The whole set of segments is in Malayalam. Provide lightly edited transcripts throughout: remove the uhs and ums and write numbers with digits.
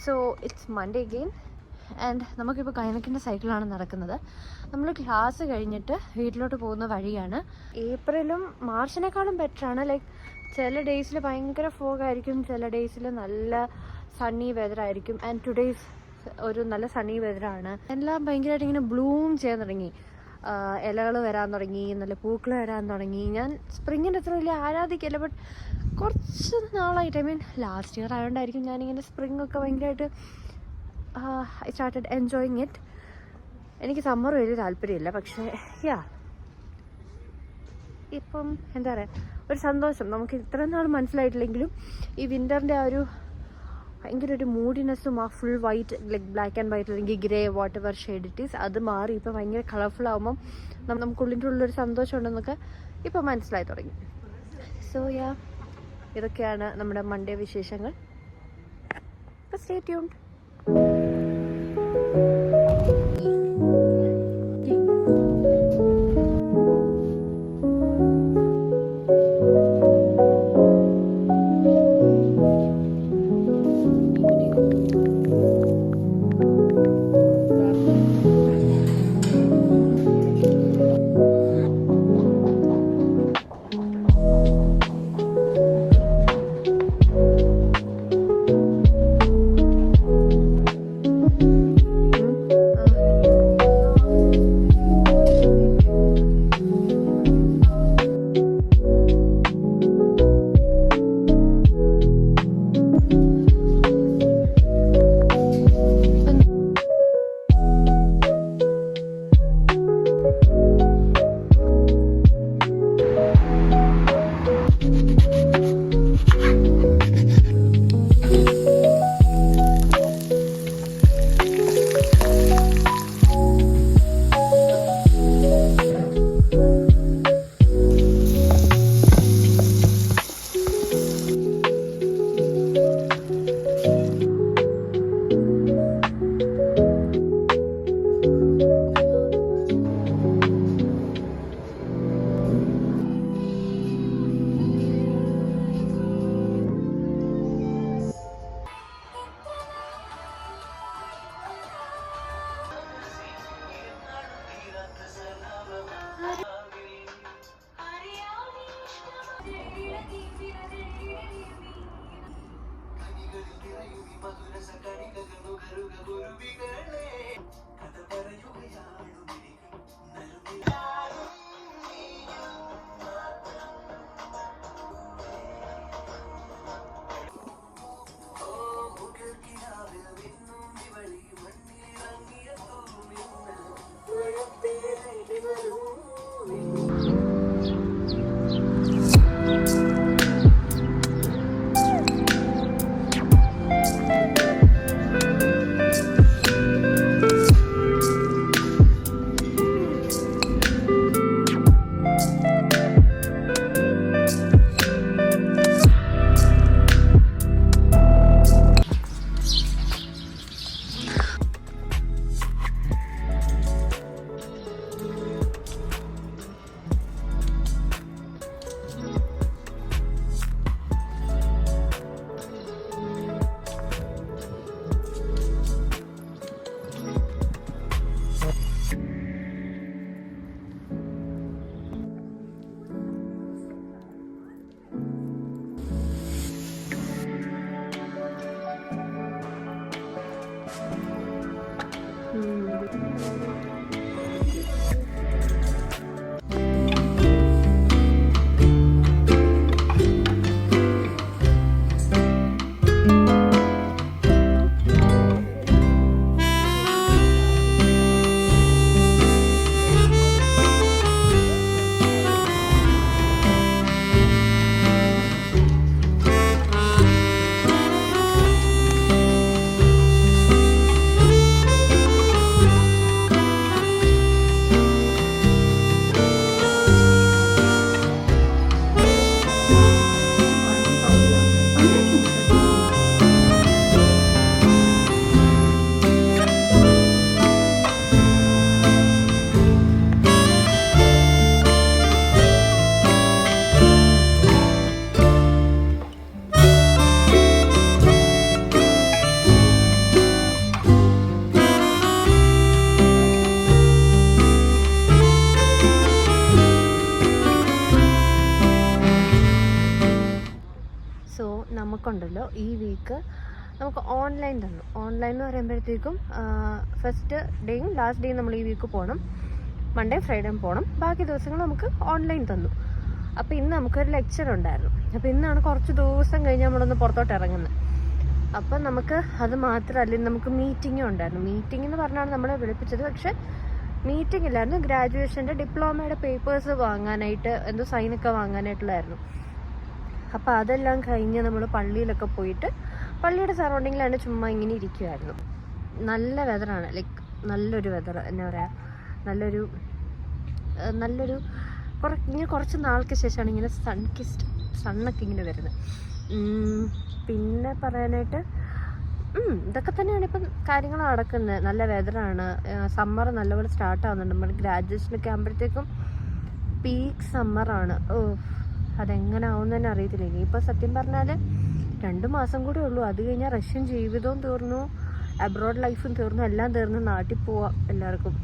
So it's Monday again and നമുക്കിപ്പോൾ കൈനക്കിൻ്റെ സൈക്കിളാണ് നടക്കുന്നത്. നമ്മൾ ക്ലാസ് കഴിഞ്ഞിട്ട് വീട്ടിലോട്ട് പോകുന്ന വഴിയാണ്. ഏപ്രിലും മാർച്ചിനേക്കാളും ബെറ്ററാണ്. ലൈക്ക് ചില ഡേയ്സിൽ ഭയങ്കര ഫോഗായിരിക്കും, ചില ഡേയ്സിൽ നല്ല സണ്ണി വെതറായിരിക്കും. ആൻഡ് ടുഡേയ്സ് ഒരു നല്ല സണ്ണി വെതറാണ്. എല്ലാം ഭയങ്കരമായിട്ട് ഇങ്ങനെ ബ്ലൂം ചെയ്യാൻ തുടങ്ങി, ഇലകൾ വരാൻ തുടങ്ങി, നല്ല പൂക്കൾ വരാൻ തുടങ്ങി. ഞാൻ സ്പ്രിങ്ങിൻ്റെ അത്ര വലിയ ആരാധിക്കല്ല, ബട്ട് കുറച്ച് നാളായിട്ട്, ഐ മീൻ ലാസ്റ്റ് ഇയർ ആയതുകൊണ്ടായിരിക്കും ഞാനിങ്ങനെ സ്പ്രിങ്ങൊക്കെ ഭയങ്കരമായിട്ട് ഐ സ്റ്റാർട്ടഡ് എൻജോയിങ് ഇറ്റ്. എനിക്ക് സമ്മർ വലിയ താല്പര്യമില്ല, പക്ഷേ ഇപ്പം എന്താ പറയുക, ഒരു സന്തോഷം. നമുക്ക് ഇത്ര നാൾ മനസ്സിലായിട്ടില്ലെങ്കിലും ഈ വിൻ്ററിൻ്റെ ആ ഒരു ഭയങ്കര ഒരു മൂഡിനെസ്സും, ആ full white, like black and white അല്ലെങ്കിൽ grey whatever shade it is, അത് മാറി ഇപ്പോൾ ഭയങ്കര കളർഫുൾ ആകുമ്പം നമുക്കുള്ളിൻ്റെ ഉള്ളൊരു സന്തോഷം ഉണ്ടെന്നൊക്കെ ഇപ്പോൾ മനസ്സിലായി തുടങ്ങി. സോ ഇതൊക്കെയാണ് നമ്മുടെ മൺഡേ വിശേഷങ്ങൾ. അപ്പോൾ സ്റ്റേ ട്യൂൺഡ്. നമുക്കുണ്ടല്ലോ ഈ വീക്ക് നമുക്ക് ഓൺലൈൻ തന്നു. ഓൺലൈൻ എന്ന് പറയുമ്പോഴത്തേക്കും ഫസ്റ്റ് ഡേയും ലാസ്റ്റ് ഡേയും നമ്മൾ ഈ വീക്ക് പോകണം. മൺഡേ ഫ്രൈഡേയും പോകണം. ബാക്കി ദിവസങ്ങൾ നമുക്ക് ഓൺലൈൻ തന്നു. അപ്പോൾ ഇന്ന് നമുക്കൊരു ലെക്ചർ ഉണ്ടായിരുന്നു. അപ്പോൾ ഇന്നാണ് കുറച്ച് ദിവസം കഴിഞ്ഞ് നമ്മളൊന്ന് പുറത്തോട്ട് ഇറങ്ങുന്നത്. അപ്പം നമുക്ക് അത് മാത്രമല്ല, നമുക്ക് മീറ്റിങ്ങും ഉണ്ടായിരുന്നു. മീറ്റിംഗ് എന്ന് പറഞ്ഞാണ് നമ്മളെ വിളിപ്പിച്ചത്. പക്ഷെ മീറ്റിംഗ് ഇല്ലായിരുന്നു, ഗ്രാജുവേഷൻ്റെ ഡിപ്ലോമയുടെ പേപ്പേഴ്സ് വാങ്ങാനായിട്ട്, എന്തോ സൈനൊക്കെ വാങ്ങാനായിട്ടുള്ളായിരുന്നു. അപ്പോൾ അതെല്ലാം കഴിഞ്ഞ് നമ്മൾ പള്ളിയിലൊക്കെ പോയിട്ട് പള്ളിയുടെ സറൗണ്ടിങ്ങിലാണ് ചുമ്മാ ഇങ്ങനെ ഇരിക്കുമായിരുന്നു. നല്ല വെതറാണ്, ലൈക്ക് നല്ലൊരു വെതർ, എന്താ പറയുക, നല്ലൊരു ഇങ്ങനെ കുറച്ച് നാൾക്ക് ശേഷമാണ് ഇങ്ങനെ സണ്ണൊക്കെ ഇങ്ങനെ വരുന്നത്. പിന്നെ പറയാനായിട്ട് ഇതൊക്കെ തന്നെയാണ് ഇപ്പം കാര്യങ്ങൾ നടക്കുന്നത്. നല്ല വെതറാണ്, സമ്മർ നല്ലപോലെ സ്റ്റാർട്ട് ആവുന്നുണ്ട്. നമ്മൾ ഗ്രാജുവേഷനൊക്കെ ആകുമ്പോഴത്തേക്കും പീക്ക് സമ്മറാണ്. അതെങ്ങനെ ആവുമെന്ന് തന്നെ അറിയത്തില്ല. ഇനിയിപ്പോൾ സത്യം പറഞ്ഞാൽ 2 മാസം കൂടെ ഉള്ളൂ. അത് കഴിഞ്ഞാൽ റഷ്യൻ ജീവിതവും തീർന്നു, അബ്രോഡ് ലൈഫും തീർന്നു, എല്ലാം തീർന്ന് നാട്ടിൽ പോവാം എല്ലാവർക്കും.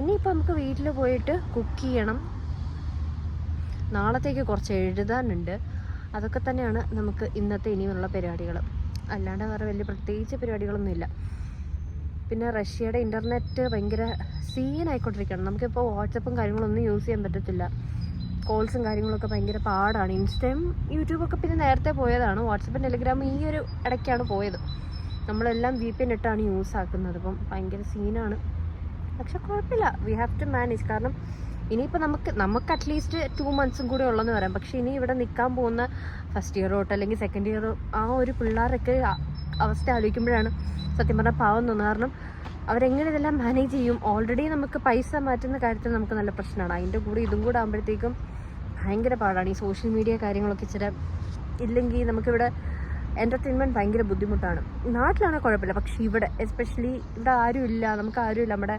ഇനിയിപ്പോൾ നമുക്ക് വീട്ടിൽ പോയിട്ട് കുക്ക് ചെയ്യണം. നാളത്തേക്ക് കുറച്ച് എഴുതാനുണ്ട്. അതൊക്കെ തന്നെയാണ് നമുക്ക് ഇന്നത്തെ ഇനിയുള്ള പരിപാടികൾ. അല്ലാണ്ട് വേറെ വലിയ പ്രത്യേകിച്ച് പരിപാടികളൊന്നുമില്ല. പിന്നെ റഷ്യയുടെ ഇൻ്റർനെറ്റ് ഭയങ്കര സീനായിക്കൊണ്ടിരിക്കുകയാണ്. നമുക്കിപ്പോൾ വാട്സപ്പും കാര്യങ്ങളൊന്നും യൂസ് ചെയ്യാൻ പറ്റത്തില്ല. കോൾസും കാര്യങ്ങളൊക്കെ ഭയങ്കര പാടാണ്. ഇൻസ്റ്റയും യൂട്യൂബൊക്കെ പിന്നെ നേരത്തെ പോയതാണ്. വാട്സപ്പും ടെലിഗ്രാമും ഈ ഒരു ഇടയ്ക്കാണ് പോയത്. നമ്മളെല്ലാം VPN ഇട്ടാണ് യൂസ് ആക്കുന്നത്. അപ്പം ഭയങ്കര സീനാണ്. പക്ഷെ കുഴപ്പമില്ല, വി ഹാവ് ടു മാനേജ്. കാരണം ഇനിയിപ്പോൾ നമുക്ക് അറ്റ്ലീസ്റ്റ് 2 മന്ത്സും കൂടെ ഉള്ളെന്ന് പറയാം. പക്ഷേ ഇനി ഇവിടെ നിൽക്കാൻ പോകുന്ന ഫസ്റ്റ് ഇയർ തൊട്ട് അല്ലെങ്കിൽ സെക്കൻഡ് ഇയർ ആ ഒരു പിള്ളേരൊക്കെ അവസ്ഥ ആലോചിക്കുമ്പോഴാണ് സത്യം പറഞ്ഞാൽ പാവം തോന്നുന്നത്. കാരണം അവരെങ്ങനെ ഇതെല്ലാം മാനേജ് ചെയ്യും? ഓൾറെഡി നമുക്ക് പൈസ മാറ്റുന്ന കാര്യത്തിൽ നമുക്ക് നല്ല പ്രശ്നമാണ്. അതിൻ്റെ കൂടെ ഇതും കൂടെ ആകുമ്പോഴത്തേക്കും ഭയങ്കര പാടാണ്. ഈ സോഷ്യൽ മീഡിയ കാര്യങ്ങളൊക്കെ ഇച്ചിരി ഇല്ലെങ്കിൽ നമുക്കിവിടെ എൻ്റർടൈൻമെൻറ്റ് ഭയങ്കര ബുദ്ധിമുട്ടാണ്. നാട്ടിലാണെങ്കിൽ കുഴപ്പമില്ല, പക്ഷേ ഇവിടെ എസ്പെഷ്യലി ഇവിടെ ആരുമില്ല, നമുക്ക് ആരുമില്ല, നമ്മുടെ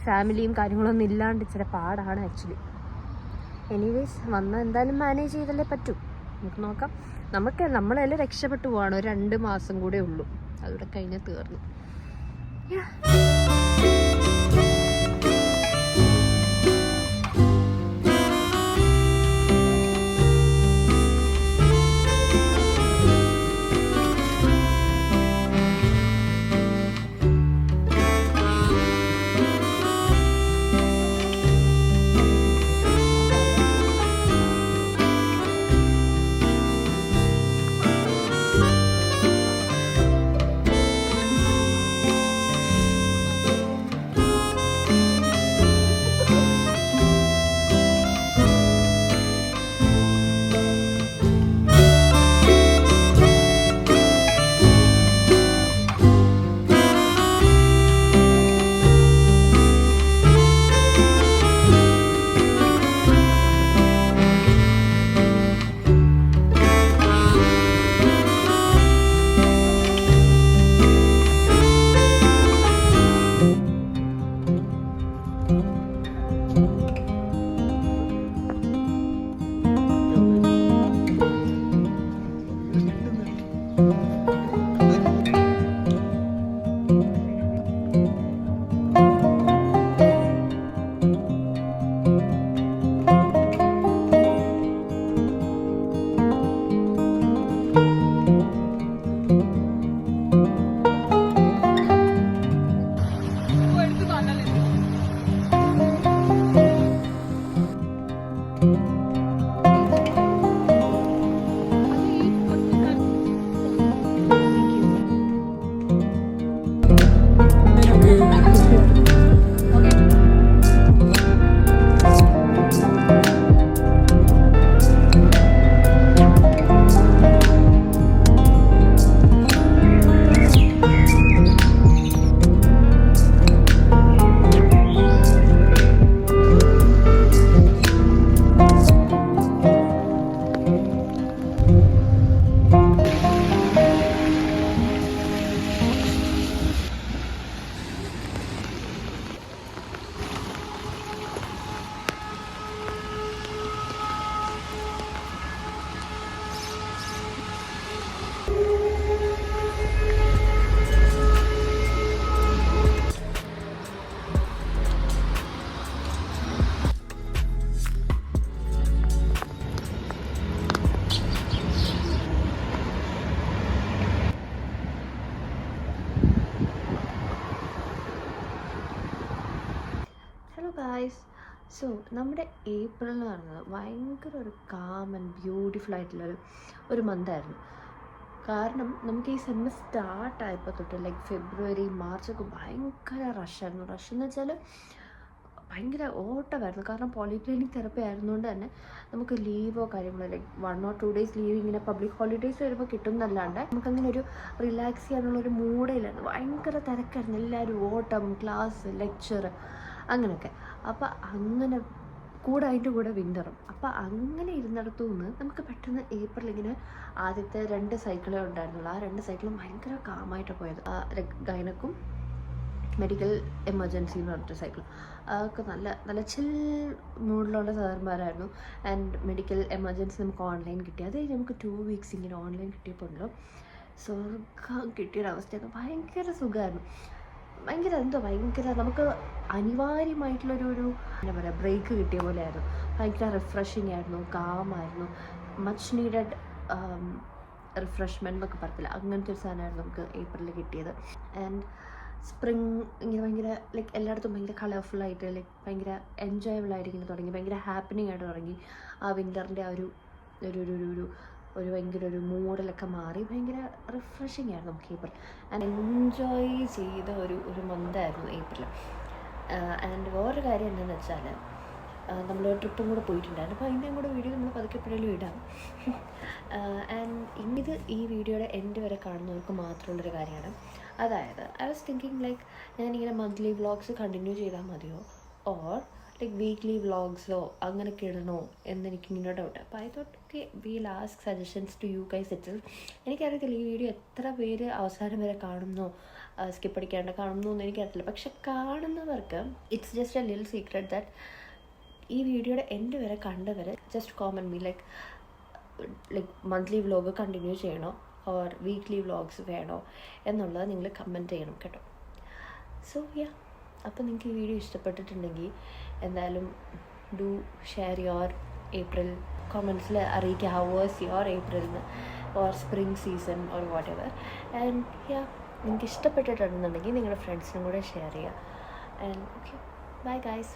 ഫാമിലിയും കാര്യങ്ങളൊന്നും ഇല്ലാണ്ട് ഇച്ചിരി പാടാണ് ആക്ച്വലി. എനിവേസ് വന്നാൽ എന്തായാലും മാനേജ് ചെയ്തല്ലേ പറ്റൂ. നമുക്ക് നോക്കാം. നമ്മളെല്ലാം രക്ഷപ്പെട്ടു പോവാണ്. ഒരു 2 മാസം കൂടെ ഉള്ളൂ, അതുകൂടെ കഴിഞ്ഞാൽ തീർന്നു. ഗായ്സ്, സോ നമ്മുടെ ഏപ്രിൽ എന്ന് പറയുന്നത് ഭയങ്കര ഒരു കാം ആൻഡ് ബ്യൂട്ടിഫുൾ ആയിട്ടുള്ളൊരു ഒരു മന്തായിരുന്നു. കാരണം നമുക്ക് ഈ സെമ്മർ സ്റ്റാർട്ടായപ്പോൾ തൊട്ട് ലൈക്ക് ഫെബ്രുവരി മാർച്ചൊക്കെ ഭയങ്കര റഷായിരുന്നു. റഷ് എന്ന് വെച്ചാൽ ഭയങ്കര ഓട്ടമായിരുന്നു. കാരണം പോളിക്ലിനിക് തെറപ്പി ആയിരുന്നുകൊണ്ട് തന്നെ നമുക്ക് ലീവോ കാര്യങ്ങളോ ലൈക്ക് 1 or 2 days ലീവ് ഇങ്ങനെ പബ്ലിക് ഹോളിഡേയ്സ് വരുമ്പോൾ കിട്ടുന്നല്ലാണ്ട് നമുക്കങ്ങനെ ഒരു റിലാക്സ് ചെയ്യാനുള്ളൊരു മൂഡില്ലായിരുന്നു. ഭയങ്കര തിരക്കായിരുന്നു. എല്ലാവരും ഓട്ടം, ക്ലാസ്, ലെക്ചർ അങ്ങനെയൊക്കെ. അപ്പം അങ്ങനെ കൂടെ അതിൻ്റെ കൂടെ വിൻ്ററും. അപ്പം അങ്ങനെ ഇരുന്നിടത്തു നിന്ന് നമുക്ക് പെട്ടെന്ന് ഏപ്രിൽ ഇങ്ങനെ ആദ്യത്തെ 2 സൈക്കിളേ ഉണ്ടായിരുന്നുള്ളൂ. ആ 2 സൈക്കിളും ഭയങ്കര കാമായിട്ട് പോയത്. ഗൈനക്കും മെഡിക്കൽ എമർജൻസി എന്ന് പറഞ്ഞിട്ട് സൈക്കിൾ അതൊക്കെ നല്ല നല്ല ചിൽ മൂഡിലുള്ള സാറന്മാരായിരുന്നു. ആൻഡ് മെഡിക്കൽ എമർജൻസി നമുക്ക് ഓൺലൈൻ കിട്ടി. അത് കഴിഞ്ഞ് നമുക്ക് 2 weeks ഇങ്ങനെ ഓൺലൈൻ കിട്ടിയപ്പോഴല്ലോ സ്വർഗം കിട്ടിയൊരവസ്ഥയായിരുന്നു. ഭയങ്കര സുഖമായിരുന്നു. ഭയങ്കര നമുക്ക് അനിവാര്യമായിട്ടുള്ളൊരു എന്താ പറയുക ബ്രേക്ക് കിട്ടിയ പോലെ ആയിരുന്നു. ഭയങ്കര റിഫ്രഷിങ് ആയിരുന്നു, കാമായിരുന്നു, മച്ച് നീഡഡ് റിഫ്രഷ്മെൻറ്റ് എന്നൊക്കെ പറയത്തില്ല, അങ്ങനത്തെ ഒരു സാധനമായിരുന്നു നമുക്ക് ഏപ്രിലിൽ കിട്ടിയത്. ആൻഡ് സ്പ്രിങ് ഇങ്ങനെ ഭയങ്കര ലൈക്ക് എല്ലായിടത്തും ഭയങ്കര കളർഫുള്ളായിട്ട് ലൈക്ക് ഭയങ്കര എൻജോയബിളായിട്ട് ഇങ്ങനെ തുടങ്ങി, ഭയങ്കര ഹാപ്പനിങ് ആയിട്ട് തുടങ്ങി. ആ വിൻ്ററിൻ്റെ ആ ഒരു ഭയങ്കര ഒരു മൂഡിലൊക്കെ മാറി ഭയങ്കര റിഫ്രഷിങ് ആയിരുന്നു നമുക്ക് ഏപ്രിൽ. ആൻഡ് എൻജോയ് ചെയ്ത ഒരു മന്തായിരുന്നു ഏപ്രിൽ. ആൻഡ് വേറൊരു കാര്യം എന്താണെന്ന് വെച്ചാൽ നമ്മൾ ട്രിപ്പും കൂടെ പോയിട്ടുണ്ടായിരുന്നു. അപ്പോൾ അതിൻ്റെയും കൂടെ വീഡിയോ നമ്മൾ പതുക്കെ എപ്പോഴേലും ഇടാം. ആൻഡ് ഇത് ഈ വീഡിയോയുടെ എൻഡ് വരെ കാണുന്നവർക്ക് മാത്രമുള്ളൊരു കാര്യമാണ്. അതായത് ഐ വാസ് തിങ്കിങ് ലൈക്ക് ഞാനിങ്ങനെ മന്ത്ലി വ്ളോഗ്സ് കണ്ടിന്യൂ ചെയ്താൽ മതിയോ, ഓർ ലൈക്ക് വീക്ക്ലി വ്ളോഗ്സോ അങ്ങനെയൊക്കെ ഇടണോ എന്നെനിക്കിങ്ങനെ ഡൗട്ട്. അപ്പോൾ I thought okay will ask suggestions to you guys itself. എനിക്കറിയത്തില്ല ഈ വീഡിയോ എത്ര പേര് അവസാനം വരെ കാണുന്നോ സ്കിപ്പ് അടിക്കാണ്ട് കാണുന്നു എന്ന് എനിക്കറിയില്ല. പക്ഷെ കാണുന്നവർക്ക് it's just a little secret that ഈ വീഡിയോയുടെ എൻഡ് വരെ കണ്ടവരെ just comment me like monthly vlog continue ചെയ്യണോ ഓർ വീക്ക്ലി വ്ളോഗ്സ് വേണോ എന്നുള്ളത് നിങ്ങൾ കമൻറ്റ് ചെയ്യണം കേട്ടോ. സോ യാ, അപ്പോൾ നിങ്ങൾക്ക് ഈ വീഡിയോ ഇഷ്ടപ്പെട്ടിട്ടുണ്ടെങ്കിൽ എന്തായാലും ഡു ഷെയർ യുവർ ഏപ്രിൽ കമൻസിൽ അറിയിക്കുക. How was your April or spring season or what ever. And yeah, നിങ്ങൾക്ക് ഇഷ്ടപ്പെട്ടിട്ടുണ്ടെന്നുണ്ടെങ്കിൽ നിങ്ങളുടെ ഫ്രണ്ട്സിനും കൂടെ ഷെയർ ചെയ്യുക. And okay, bye guys.